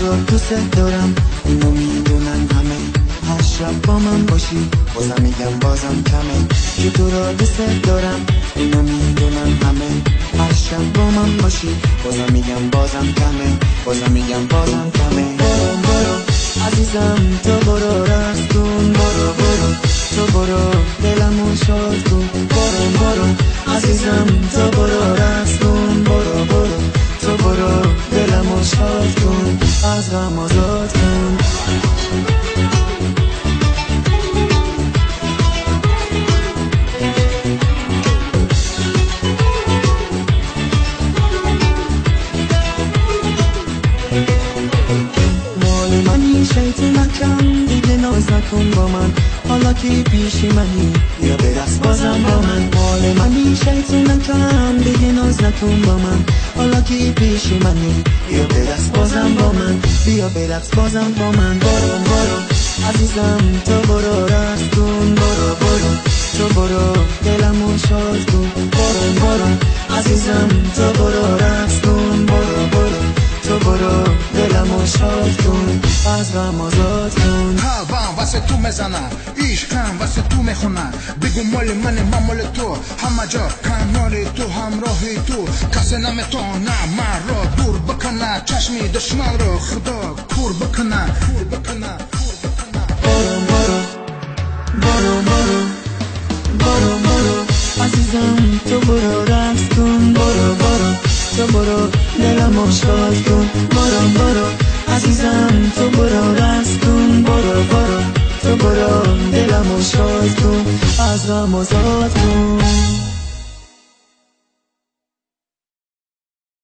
رو دوست دارم، اینو میدونن همه. هر شب با من باشی بازم میگم بازم کمه. که تو رو دوست دارم، اینو میدونن همه. هر شب با من باشی بازم میگم بازم کمه. بازم میگم بازم کمه. برو برو عزیزم تو برو رقص کن. برو برو تو برو دلمو شاد کن. برو برو عزیزم تو برو رقص کن. برو برو تو برو دلمو شاد کن. از غم آزاد کن. شیطونکم دیگه ناز نکن با من، حالا که پیشی منی بیا برقص بازم با من. مال منی شیطونکم دیگه ناز نکن با من، حالا که پیشی منی بیا برقص بازم با من. بیا برقص بازم با من. برو برو عزیزم تو برو رقص کن. برو برو تو برو دلمو شاد کن. برو برو عزیزم تو برو رقص کن. برو برو تو برو دلمو شاد کن. از غم آزاد کن. قلبم واسه تو میزنم، عشقم واسه تو میخونم. بگو مال منه من مال تو، همه جا کنار تو همراهی تو. کسی نمیتونه من را دور بکنه، چشمی دشمن رو خدا کور بکنه. برو برو برو برو برو برو عزیزم تو برو رقص کن. برو برو تو برو دلمو شاد کن. برو برو عزیزم تو برو رقص کن. برو برو تو برو دلمو شاد کن. از غم آزاد کن.